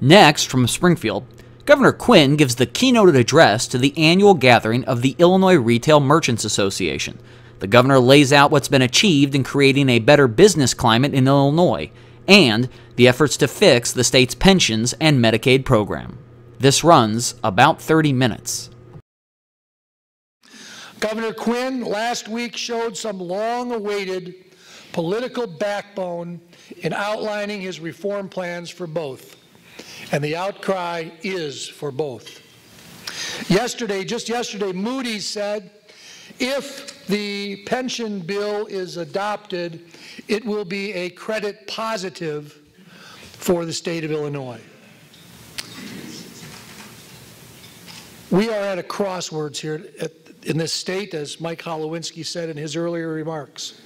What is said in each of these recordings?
Next, from Springfield, Governor Quinn gives the keynote address to the annual gathering of the Illinois Retail Merchants Association. The governor lays out what's been achieved in creating a better business climate in Illinois and the efforts to fix the state's pensions and Medicaid program. This runs about 30 minutes. Governor Quinn last week showed some long-awaited political backbone in outlining his reform plans for both, and the outcry is for both. Just yesterday, Moody's said if the pension bill is adopted, it will be a credit positive for the state of Illinois. We are at a crossroads here in this state, as Mike Holowinski said in his earlier remarks.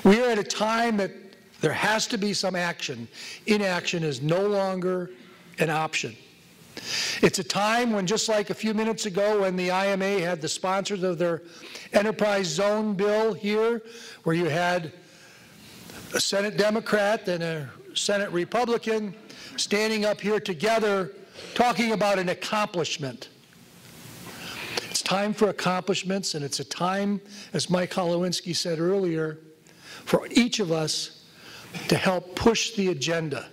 We are at a time that there has to be some action. Inaction is no longer an option. It's a time when, just like a few minutes ago when the IMA had the sponsors of their enterprise zone bill here, where you had a Senate Democrat and a Senate Republican standing up here together talking about an accomplishment. It's time for accomplishments, and it's a time, as Mike Holowinski said earlier, for each of us to help push the agenda,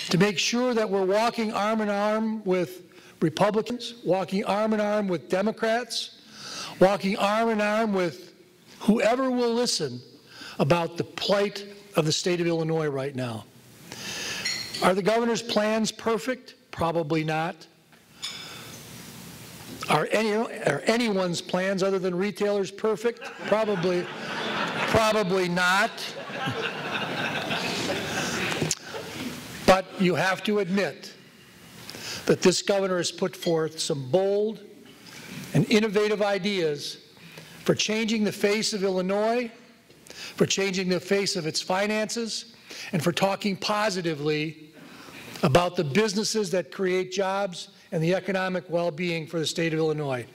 to make sure that we're walking arm in arm with Republicans, walking arm in arm with Democrats, walking arm in arm with whoever will listen about the plight of the state of Illinois right now. Are the governor's plans perfect? Probably not. Are anyone's plans other than retailers perfect? Probably not. But you have to admit that this governor has put forth some bold and innovative ideas for changing the face of Illinois, for changing the face of its finances, and for talking positively about the businesses that create jobs and the economic well-being for the state of Illinois.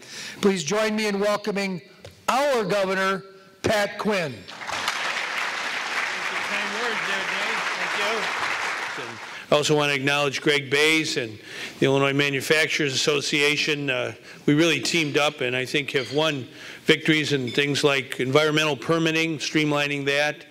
Please join me in welcoming our Governor, Pat Quinn. Kind words there, Dave. Thank you. I also want to acknowledge Greg Bays and the Illinois Manufacturers Association. We really teamed up and I think have won victories in things like environmental permitting, streamlining that.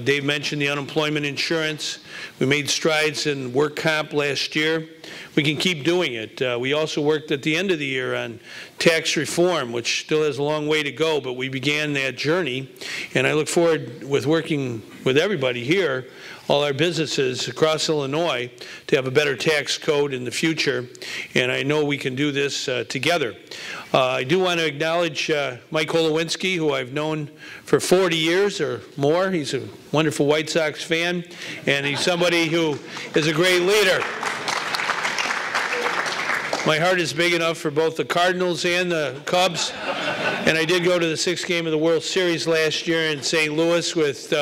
Dave mentioned the unemployment insurance. We made strides in work comp last year. We can keep doing it. We also worked at the end of the year on tax reform, which still has a long way to go, but we began that journey. And I look forward with working with everybody here, all our businesses across Illinois, to have a better tax code in the future. And I know we can do this together. I do want to acknowledge Mike Holowinski, who I've known for 40 years or more. He's a wonderful White Sox fan, and he's somebody who is a great leader. My heart is big enough for both the Cardinals and the Cubs, and I did go to the 6th game of the World Series last year in St. Louis with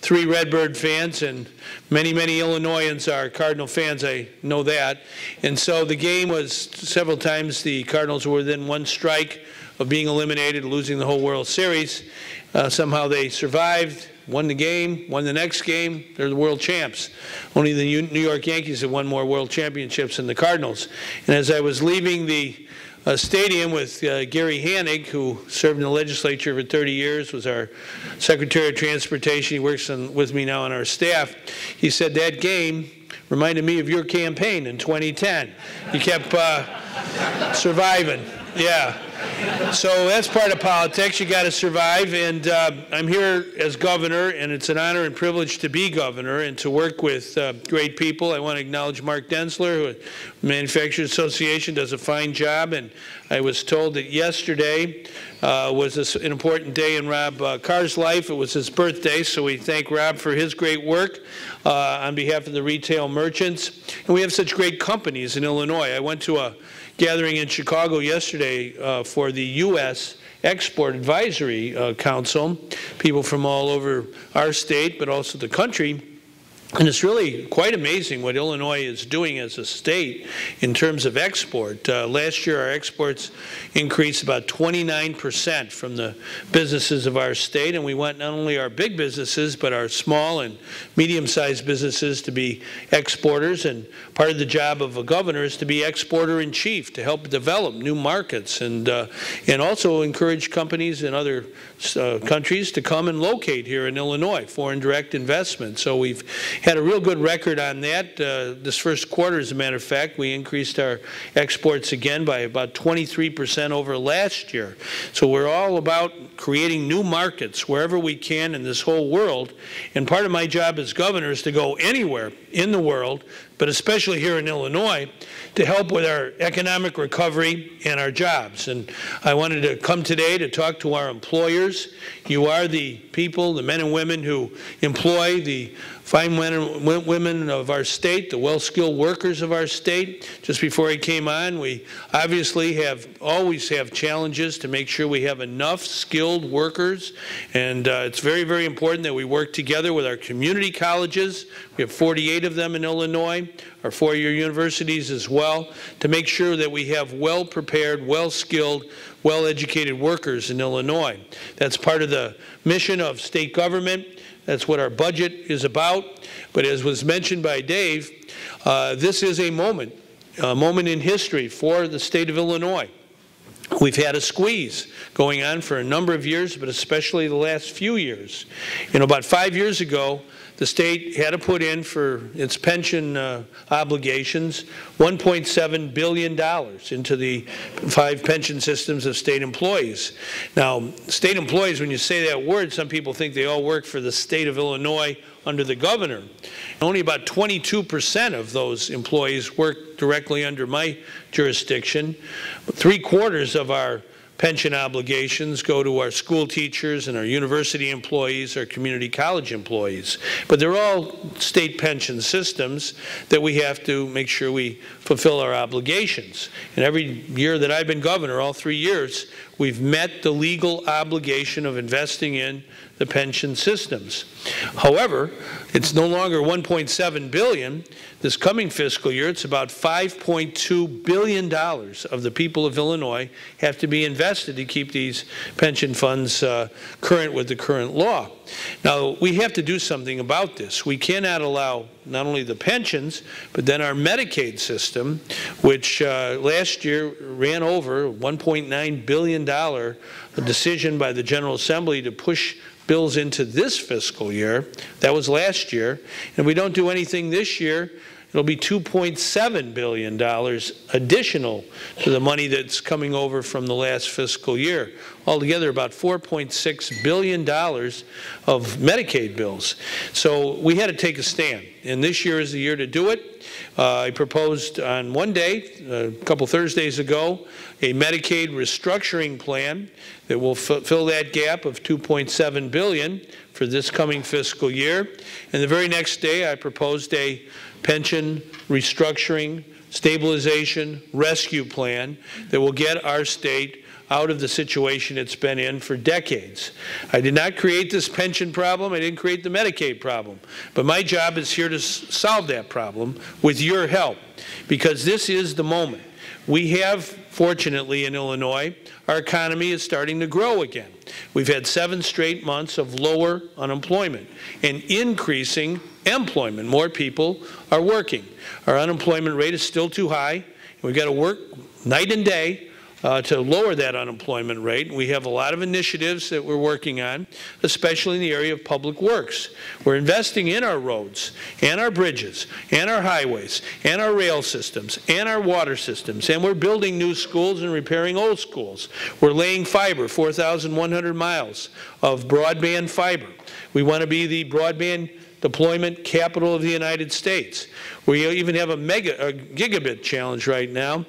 3 Redbird fans, and many, many Illinoisans are Cardinal fans, I know that. And so the game was several times the Cardinals were within 1 strike of being eliminated, losing the whole World Series. Somehow they survived, won the game, won the next game. They're the world champs. Only the New York Yankees have won more world championships than the Cardinals. And as I was leaving the stadium with Gary Hanig, who served in the legislature for 30 years, was our Secretary of Transportation. He works with me now on our staff. He said that game reminded me of your campaign in 2010. You kept surviving. Yeah. So that's part of politics. You got to survive, and I'm here as governor, and it's an honor and privilege to be governor and to work with great people. I want to acknowledge Mark Densler, who Manufacturers Association does a fine job, and I was told that yesterday was an important day in Rob Carr's life. It was his birthday, so we thank Rob for his great work on behalf of the retail merchants. And we have such great companies in Illinois. I went to a gathering in Chicago yesterday for the U.S. Export Advisory Council, people from all over our state, but also the country. And it's really quite amazing what Illinois is doing as a state in terms of export. Last year, our exports increased about 29% from the businesses of our state, and we want not only our big businesses, but our small and medium-sized businesses to be exporters. And part of the job of a governor is to be exporter-in-chief, to help develop new markets and also encourage companies in other countries to come and locate here in Illinois, foreign direct investment. So we've had a real good record on that. This first quarter, as a matter of fact, we increased our exports again by about 23% over last year. So we're all about creating new markets wherever we can in this whole world. And part of my job as governor is to go anywhere in the world, but especially here in Illinois, to help with our economic recovery and our jobs. And I wanted to come today to talk to our employers. You are the people, the men and women who employ the fine men and women of our state, the well-skilled workers of our state. Just before I came on, we obviously always have challenges to make sure we have enough skilled workers, and it's very, very important that we work together with our community colleges. We have 48 of them in Illinois, our four-year universities as well, to make sure that we have well-prepared, well-skilled, well-educated workers in Illinois. That's part of the mission of state government. That's what our budget is about. But as was mentioned by Dave, this is a moment in history for the state of Illinois. We've had a squeeze going on for a number of years, but especially the last few years. You know, about 5 years ago, the state had to put in for its pension obligations $1.7 billion into the 5 pension systems of state employees. Now, state employees, when you say that word, some people think they all work for the state of Illinois under the governor. Only about 22% of those employees work directly under my jurisdiction. 3/4 of our pension obligations go to our school teachers and our university employees, our community college employees. But they're all state pension systems that we have to make sure we fulfill our obligations. And every year that I've been governor, all 3 years, we've met the legal obligation of investing in the pension systems. However, it's no longer $1.7 billion. This coming fiscal year, it's about $5.2 billion of the people of Illinois have to be invested to keep these pension funds current with the current law. Now, we have to do something about this. We cannot allow not only the pensions, but then our Medicaid system, which last year ran over $1.9 billion, a decision by the General Assembly to push bills into this fiscal year. That was last year. And if we don't do anything this year, it'll be $2.7 billion additional to the money that's coming over from the last fiscal year. Altogether, about $4.6 billion of Medicaid bills. So we had to take a stand. And this year is the year to do it. I proposed on one day, a couple Thursdays ago, a Medicaid restructuring plan that will fill that gap of $2.7 billion for this coming fiscal year. And the very next day, I proposed a pension restructuring, stabilization, rescue plan that will get our state out of the situation it's been in for decades. I did not create this pension problem. I didn't create the Medicaid problem. But my job is here to solve that problem with your help, because this is the moment. We have, fortunately, in Illinois, our economy is starting to grow again. We've had 7 straight months of lower unemployment and increasing employment. More people are working. Our unemployment rate is still too high. We've got to work night and day to lower that unemployment rate. We have a lot of initiatives that we're working on, especially in the area of public works. We're investing in our roads and our bridges and our highways and our rail systems and our water systems, and we're building new schools and repairing old schools. We're laying fiber, 4,100 miles of broadband fiber. We want to be the broadband deployment capital of the United States. We even have a gigabit challenge right now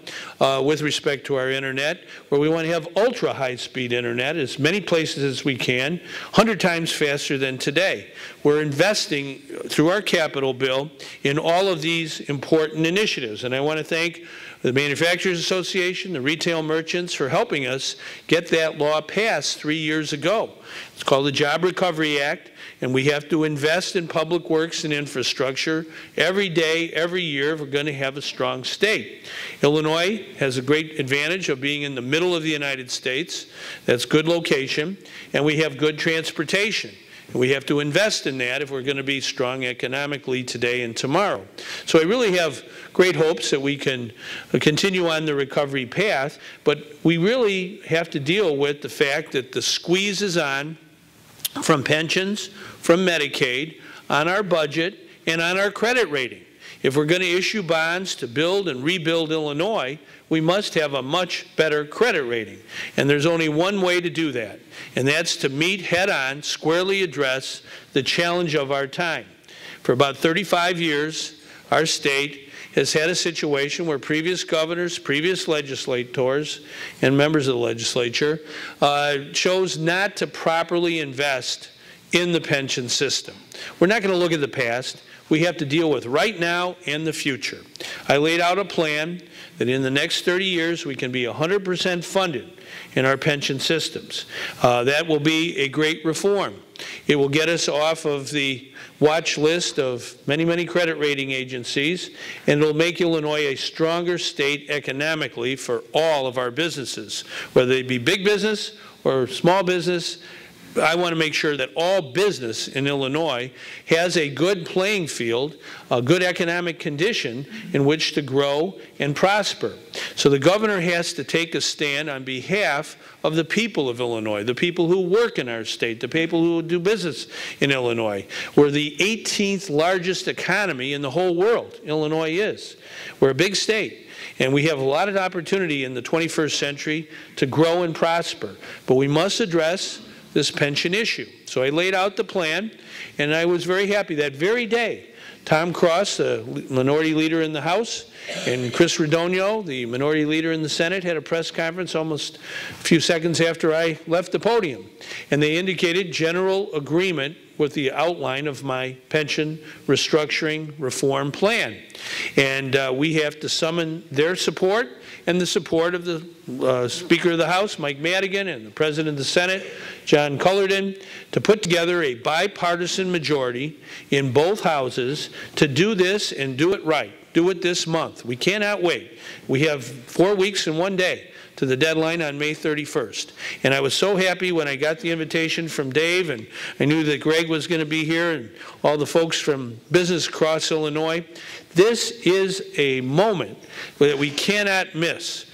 with respect to our internet, where we want to have ultra high-speed internet as many places as we can, 100 times faster than today. We're investing through our capital bill in all of these important initiatives, and I want to thank the Manufacturers Association, the retail merchants, for helping us get that law passed 3 years ago. It's called the Job Recovery Act, and we have to invest in public public works and infrastructure every day, every year, if we're going to have a strong state. Illinois has a great advantage of being in the middle of the United States. That's good location, and we have good transportation. We have to invest in that if we're going to be strong economically today and tomorrow. So I really have great hopes that we can continue on the recovery path, but we really have to deal with the fact that the squeeze is on from pensions, from Medicaid, on our budget, and on our credit rating. If we're going to issue bonds to build and rebuild Illinois, we must have a much better credit rating. And there's only one way to do that, and that's to meet head-on, squarely address the challenge of our time. For about 35 years, our state has had a situation where previous governors, previous legislators, and members of the legislature chose not to properly invest in the pension system. We're not going to look at the past. We have to deal with right now and the future. I laid out a plan that in the next 30 years we can be 100% funded in our pension systems. That will be a great reform. It will get us off of the watch list of many, many credit rating agencies, and it will make Illinois a stronger state economically for all of our businesses, whether they be big business or small business. I want to make sure that all business in Illinois has a good playing field, a good economic condition in which to grow and prosper. So the governor has to take a stand on behalf of the people of Illinois, the people who work in our state, the people who do business in Illinois. We're the 18th largest economy in the whole world, Illinois is. We're a big state. And we have a lot of opportunity in the 21st century to grow and prosper. But we must address this pension issue. So I laid out the plan, and I was very happy that very day. Tom Cross, the minority leader in the House, and Chris Radogno, the minority leader in the Senate, had a press conference almost a few seconds after I left the podium. And they indicated general agreement with the outline of my pension restructuring reform plan. And we have to summon their support and the support of the Speaker of the House, Mike Madigan, and the President of the Senate, John Cullerton, to put together a bipartisan majority in both houses to do this and do it right. Do it this month. We cannot wait. We have 4 weeks and 1 day to the deadline on May 31st. And I was so happy when I got the invitation from Dave, and I knew that Greg was going to be here and all the folks from business across Illinois. This is a moment that we cannot miss.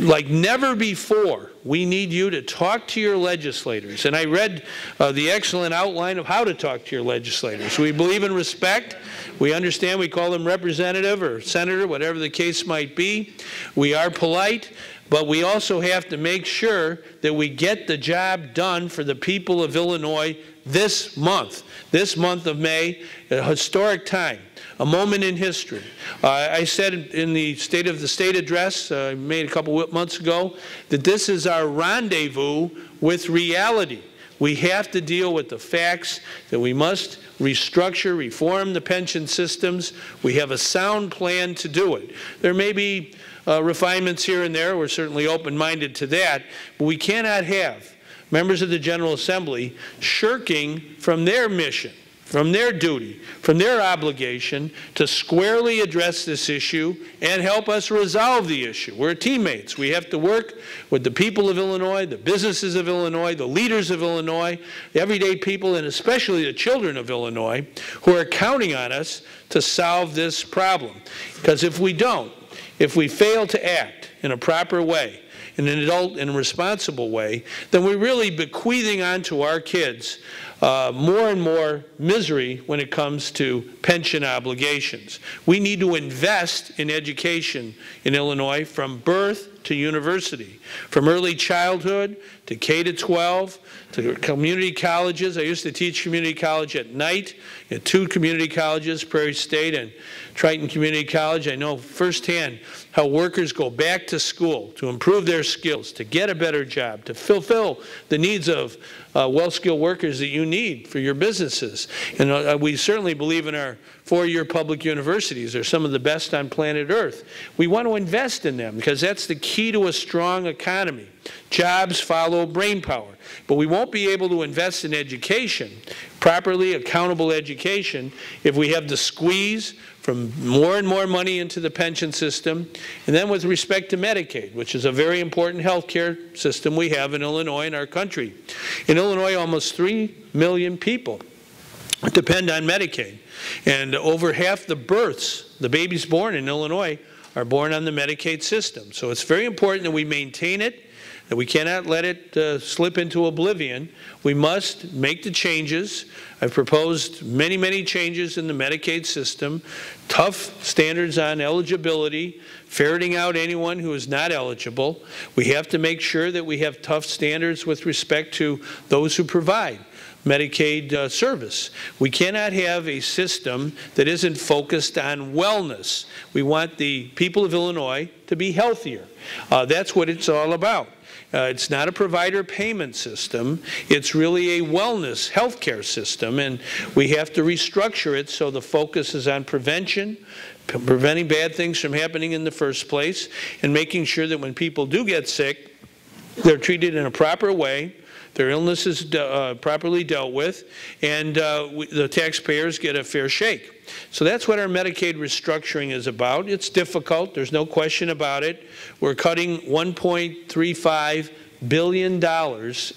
Like never before, we need you to talk to your legislators. And I read the excellent outline of how to talk to your legislators. We believe in respect. We understand we call them representative or senator, whatever the case might be. We are polite, but we also have to make sure that we get the job done for the people of Illinois this month of May, a historic time. A moment in history. I said in the State of the State address I made a couple of months ago that this is our rendezvous with reality. We have to deal with the facts that we must restructure, reform the pension systems. We have a sound plan to do it. There may be refinements here and there. We're certainly open-minded to that. But we cannot have members of the General Assembly shirking from their mission, from their duty, from their obligation to squarely address this issue and help us resolve the issue. We're teammates. We have to work with the people of Illinois, the businesses of Illinois, the leaders of Illinois, the everyday people, and especially the children of Illinois who are counting on us to solve this problem. Because if we don't, if we fail to act in a proper way, in an adult and responsible way, then we're really bequeathing onto our kids more and more misery when it comes to pension obligations. We need to invest in education in Illinois from birth to university, from early childhood to K-12 to community colleges. I used to teach community college at night at 2 community colleges, Prairie State and Triton Community College. I know firsthand how workers go back to school to improve their skills, to get a better job, to fulfill the needs of well-skilled workers that you need for your businesses. And we certainly believe in our 4-year public universities. They're some of the best on planet Earth. We want to invest in them because that's the key to a strong economy. Jobs follow brain power. But we won't be able to invest in education properly accountable education if we have the squeeze from more and more money into the pension system. And then with respect to Medicaid, which is a very important health care system we have in Illinois and our country. In Illinois, almost 3 million people depend on Medicaid. And over half the births, the babies born in Illinois, are born on the Medicaid system. So it's very important that we maintain it, that we cannot let it slip into oblivion. We must make the changes. I've proposed many, many changes in the Medicaid system, tough standards on eligibility, ferreting out anyone who is not eligible. We have to make sure that we have tough standards with respect to those who provide Medicaid service. We cannot have a system that isn't focused on wellness. We want the people of Illinois to be healthier. That's what it's all about. It's not a provider payment system. It's really a wellness healthcare system, and we have to restructure it so the focus is on prevention, preventing bad things from happening in the first place, and making sure that when people do get sick, they're treated in a proper way, their illness is properly dealt with, and the taxpayers get a fair shake. So that's what our Medicaid restructuring is about. It's difficult. There's no question about it. We're cutting $1.35 billion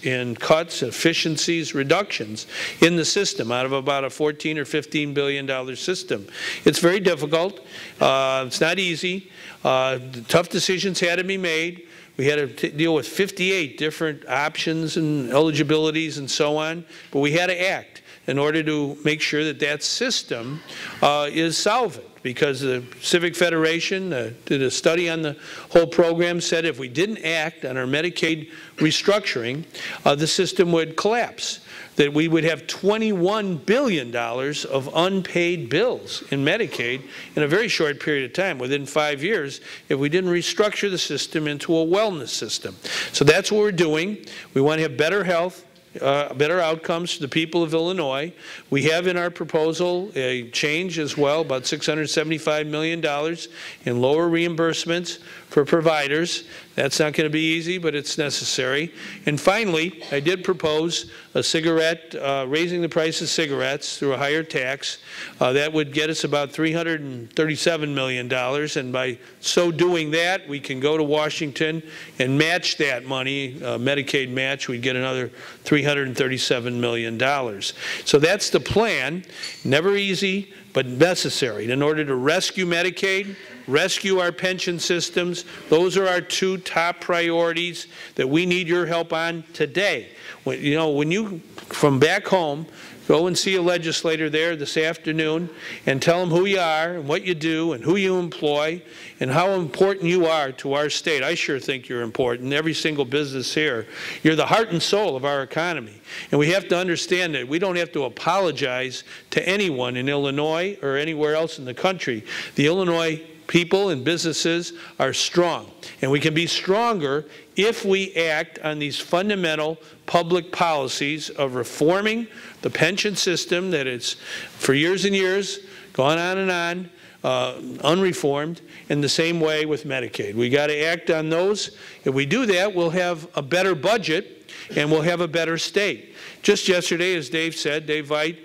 in cuts, efficiencies, reductions in the system out of about a $14 or $15 billion system. It's very difficult. It's not easy. Tough decisions had to be made. We had to deal with 58 different options and eligibilities and so on, but we had to act in order to make sure that that system is solvent. Because the Civic Federation did a study on the whole program, said if we didn't act on our Medicaid restructuring, the system would collapse. That we would have $21 billion of unpaid bills in Medicaid in a very short period of time, within 5 years, if we didn't restructure the system into a wellness system. So that's what we're doing. We want to have better health, better outcomes for the people of Illinois. We have in our proposal a change as well, about $675 million in lower reimbursements for providers. That's not going to be easy, but it's necessary. And finally, I did propose a cigarette, raising the price of cigarettes through a higher tax. That would get us about $337 million, and by so doing that, we can go to Washington and match that money, Medicaid match. We'd get another $337 million. So that's the plan. Never easy, but necessary in order to rescue Medicaid, rescue our pension systems. Those are our two top priorities that we need your help on today. When you, from back home, go and see a legislator there this afternoon and tell them who you are and what you do and who you employ and how important you are to our state. I sure think you're important. Every single business here. You're the heart and soul of our economy. And we have to understand that we don't have to apologize to anyone in Illinois or anywhere else in the country. The Illinois people and businesses are strong. And we can be stronger if we act on these fundamental public policies of reforming the pension system that is, for years and years, gone on and on, unreformed, in the same way with Medicaid. We got to act on those. If we do that, we'll have a better budget and we'll have a better state. Just yesterday, as Dave said, Dave Veit,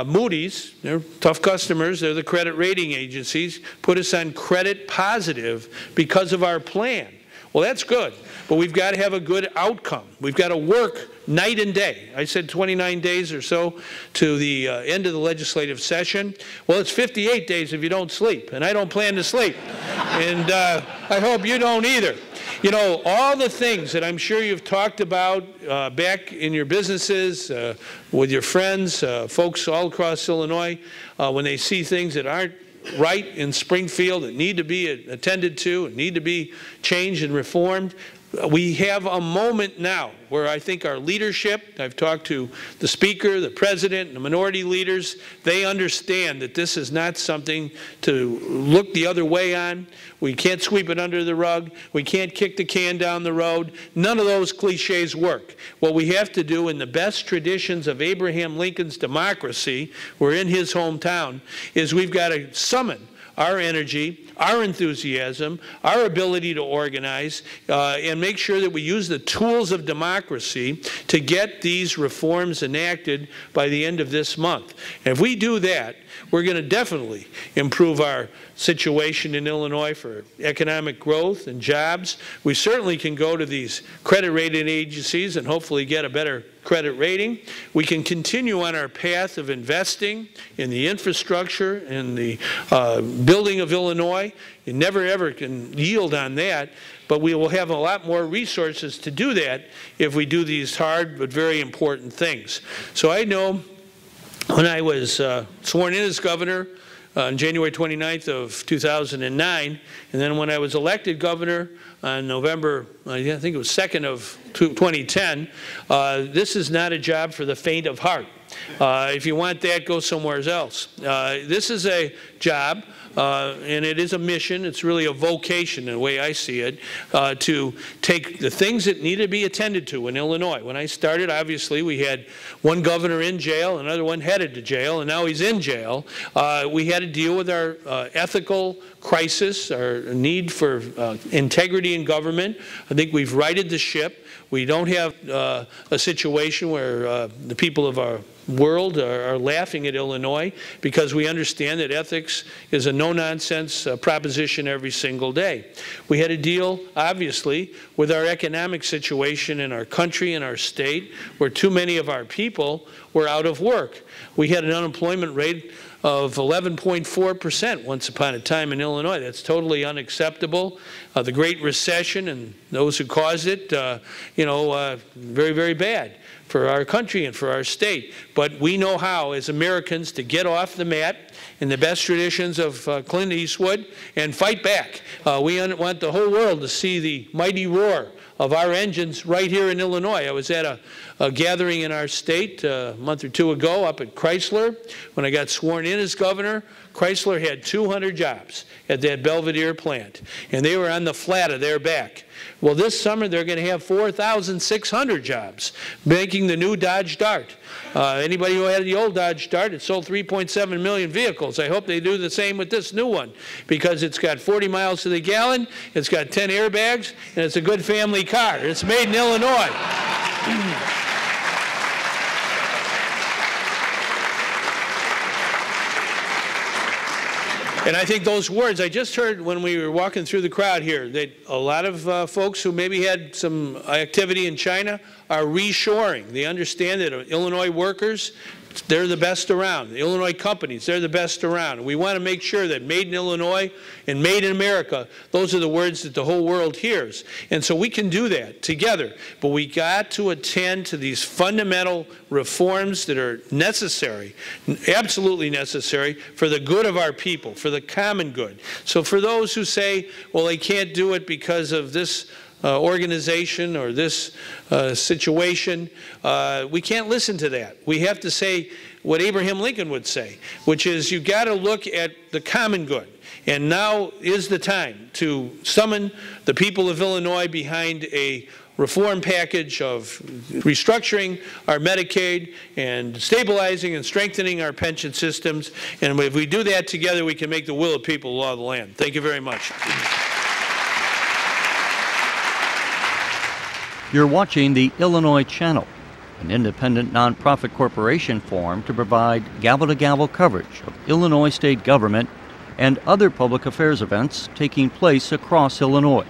Moody's, they're tough customers, they're the credit rating agencies, put us on credit positive because of our plan. Well, that's good, but we've got to have a good outcome. We've got to work night and day. I said 29 days or so to the end of the legislative session. Well, it's 58 days if you don't sleep, and I don't plan to sleep. And I hope you don't either. You know, all the things that I'm sure you've talked about back in your businesses, with your friends, folks all across Illinois, when they see things that aren't right in Springfield that need to be attended to and need to be changed and reformed. We have a moment now where I think our leadership, I've talked to the Speaker, the President, and the minority leaders, they understand that this is not something to look the other way on. We can't sweep it under the rug. We can't kick the can down the road. None of those cliches work. What we have to do in the best traditions of Abraham Lincoln's democracy, we're in his hometown, is we've got to summon our energy, our enthusiasm, our ability to organize, and make sure that we use the tools of democracy to get these reforms enacted by the end of this month. And if we do that, we're going to definitely improve our situation in Illinois for economic growth and jobs. We certainly can go to these credit rating agencies and hopefully get a better credit rating. We can continue on our path of investing in the infrastructure and the building of Illinois. You never ever can yield on that, but we will have a lot more resources to do that if we do these hard but very important things. So I know when I was sworn in as governor on January 29th of 2009, and then when I was elected governor on November, I think it was 2nd of 2010, this is not a job for the faint of heart. If you want that, go somewhere else. This is a job, and it is a mission, it's really a vocation in the way I see it, to take the things that need to be attended to in Illinois. When I started, obviously, we had one governor in jail, another one headed to jail, and now he's in jail. We had to deal with our ethical crisis, our need for integrity in government. I think we've righted the ship. We don't have a situation where the people of our world are laughing at Illinois, because we understand that ethics is a no-nonsense proposition every single day. We had to deal, obviously, with our economic situation in our country and our state, where too many of our people were out of work. We had an unemployment rate of 11.4% once upon a time in Illinois. That's totally unacceptable. The Great Recession and those who caused it, very, very bad for our country and for our state. But we know how, as Americans, to get off the mat in the best traditions of Clint Eastwood and fight back. We want the whole world to see the mighty roar of our engines right here in Illinois. I was at a gathering in our state a month or two ago up at Chrysler. When I got sworn in as governor, Chrysler had 200 jobs at that Belvedere plant, and they were on the flat of their back. Well, this summer they're going to have 4,600 jobs, making the new Dodge Dart. Anybody who had the old Dodge Dart, it sold 3.7 million vehicles. I hope they do the same with this new one, because it's got 40 miles to the gallon, it's got 10 airbags, and it's a good family car. It's made in Illinois. And I think those words, I just heard when we were walking through the crowd here, that a lot of folks who maybe had some activity in China are reshoring. They understand that Illinois workers, they're the best around. The Illinois companies, they're the best around. And we want to make sure that made in Illinois and made in America, those are the words that the whole world hears. And so we can do that together. But we got to attend to these fundamental reforms that are necessary, absolutely necessary, for the good of our people, for the common good. So for those who say, well, they can't do it because of this organization or this situation, we can't listen to that. We have to say what Abraham Lincoln would say, which is you've got to look at the common good. And now is the time to summon the people of Illinois behind a reform package of restructuring our Medicaid and stabilizing and strengthening our pension systems. And if we do that together, we can make the will of people law of the land. Thank you very much. You're watching the Illinois Channel, an independent nonprofit corporation formed to provide gavel-to-gavel coverage of Illinois state government and other public affairs events taking place across Illinois.